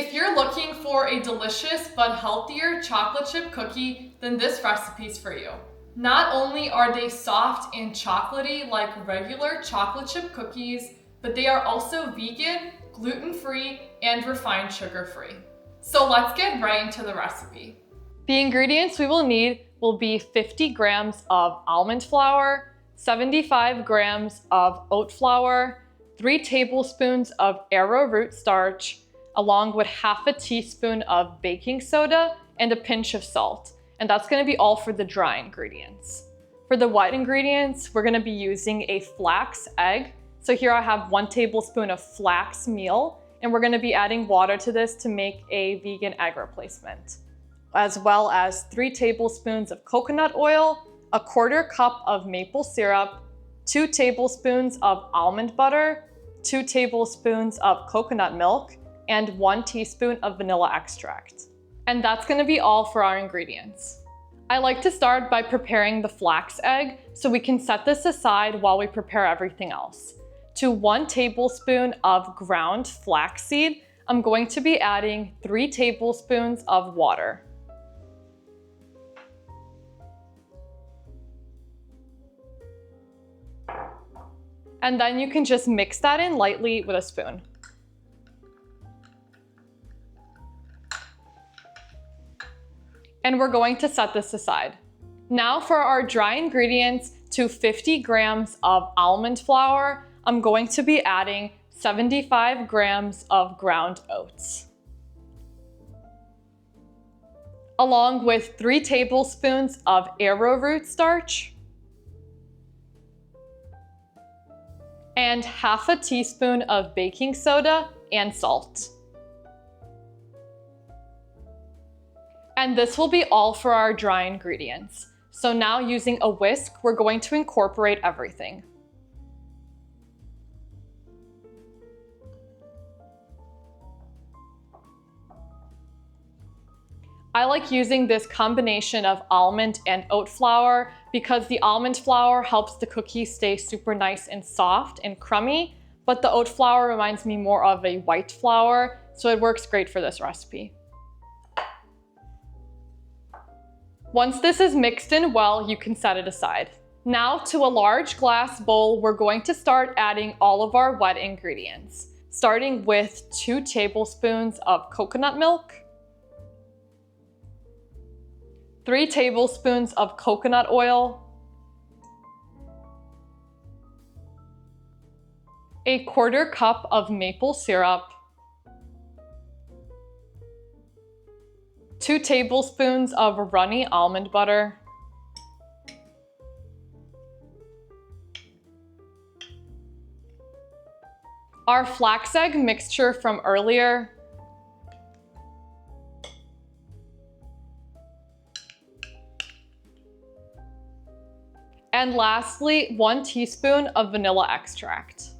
If you're looking for a delicious but healthier chocolate chip cookie, then this recipe's for you. Not only are they soft and chocolatey like regular chocolate chip cookies, but they are also vegan, gluten-free, and refined sugar-free. So let's get right into the recipe. The ingredients we will need will be 50 grams of almond flour, 75 grams of oat flour, 3 tablespoons of arrowroot starch, along with half a teaspoon of baking soda and a pinch of salt. And that's gonna be all for the dry ingredients. For the wet ingredients, we're gonna be using a flax egg. So here I have 1 tablespoon of flax meal, and we're gonna be adding water to this to make a vegan egg replacement, as well as 3 tablespoons of coconut oil, a 1/4 cup of maple syrup, 2 tablespoons of almond butter, 2 tablespoons of coconut milk, and 1 teaspoon of vanilla extract. And that's gonna be all for our ingredients. I like to start by preparing the flax egg so we can set this aside while we prepare everything else. To 1 tablespoon of ground flaxseed, I'm going to be adding 3 tablespoons of water. And then you can just mix that in lightly with a spoon. And we're going to set this aside. Now for our dry ingredients, to 50 grams of almond flour, I'm going to be adding 75 grams of ground oats, along with 3 tablespoons of arrowroot starch, and half a teaspoon of baking soda and salt. And this will be all for our dry ingredients. So now using a whisk, we're going to incorporate everything. I like using this combination of almond and oat flour because the almond flour helps the cookie stay super nice and soft and crummy, but the oat flour reminds me more of a white flour, so it works great for this recipe. Once this is mixed in well, you can set it aside. Now to a large glass bowl, we're going to start adding all of our wet ingredients, starting with 2 tablespoons of coconut milk, 3 tablespoons of coconut oil, a 1/4 cup of maple syrup, 2 tablespoons of runny almond butter, our flax egg mixture from earlier, and lastly, 1 teaspoon of vanilla extract.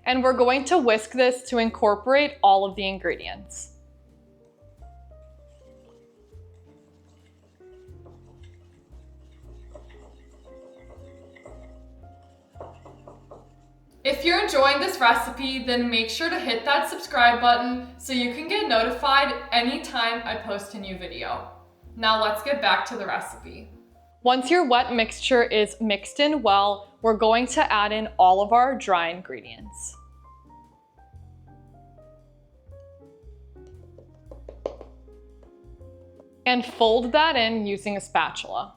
And we're going to whisk this to incorporate all of the ingredients. If you're enjoying this recipe, then make sure to hit that subscribe button so you can get notified anytime I post a new video. Now let's get back to the recipe. Once your wet mixture is mixed in well, we're going to add in all of our dry ingredients. And fold that in using a spatula.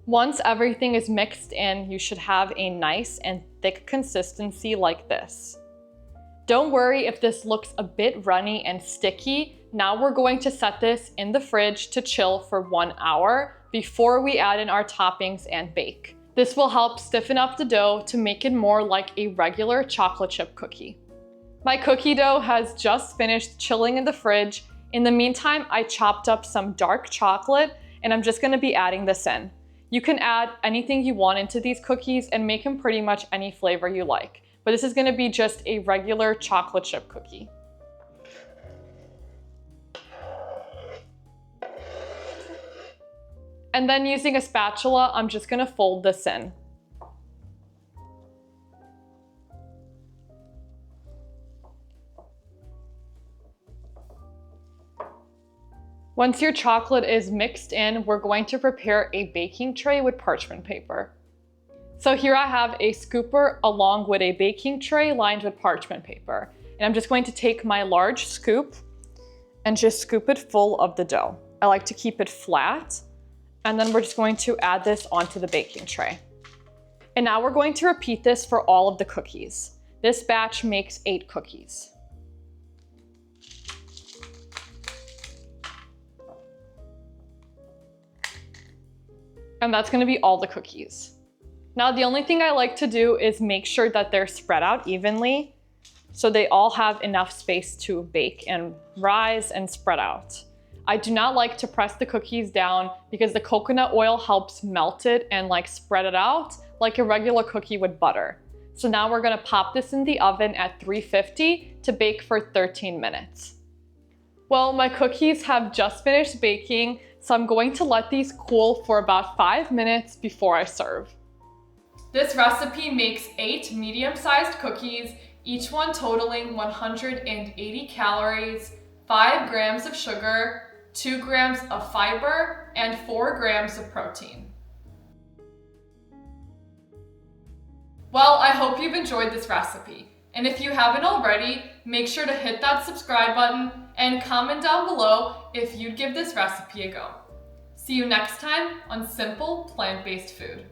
Once everything is mixed in, you should have a nice and thick consistency like this. Don't worry if this looks a bit runny and sticky. Now we're going to set this in the fridge to chill for 1 hour before we add in our toppings and bake. This will help stiffen up the dough to make it more like a regular chocolate chip cookie. My cookie dough has just finished chilling in the fridge. In the meantime, I chopped up some dark chocolate and I'm just gonna be adding this in. You can add anything you want into these cookies and make them pretty much any flavor you like. But this is gonna be just a regular chocolate chip cookie. And then using a spatula, I'm just gonna fold this in. Once your chocolate is mixed in, we're going to prepare a baking tray with parchment paper. So here I have a scooper along with a baking tray lined with parchment paper. And I'm just going to take my large scoop and just scoop it full of the dough. I like to keep it flat. And then we're just going to add this onto the baking tray. And now we're going to repeat this for all of the cookies. This batch makes 8 cookies. And that's gonna be all the cookies. Now, the only thing I like to do is make sure that they're spread out evenly so they all have enough space to bake and rise and spread out. I do not like to press the cookies down because the coconut oil helps melt it and like spread it out like a regular cookie with butter. So now we're gonna pop this in the oven at 350 to bake for 13 minutes. Well, my cookies have just finished baking, so I'm going to let these cool for about 5 minutes before I serve. This recipe makes 8 medium-sized cookies, each one totaling 180 calories, 5 grams of sugar, 2 grams of fiber, and 4 grams of protein. Well, I hope you've enjoyed this recipe. And if you haven't already, make sure to hit that subscribe button and comment down below if you'd give this recipe a go. See you next time on Simple Plant-Based Food.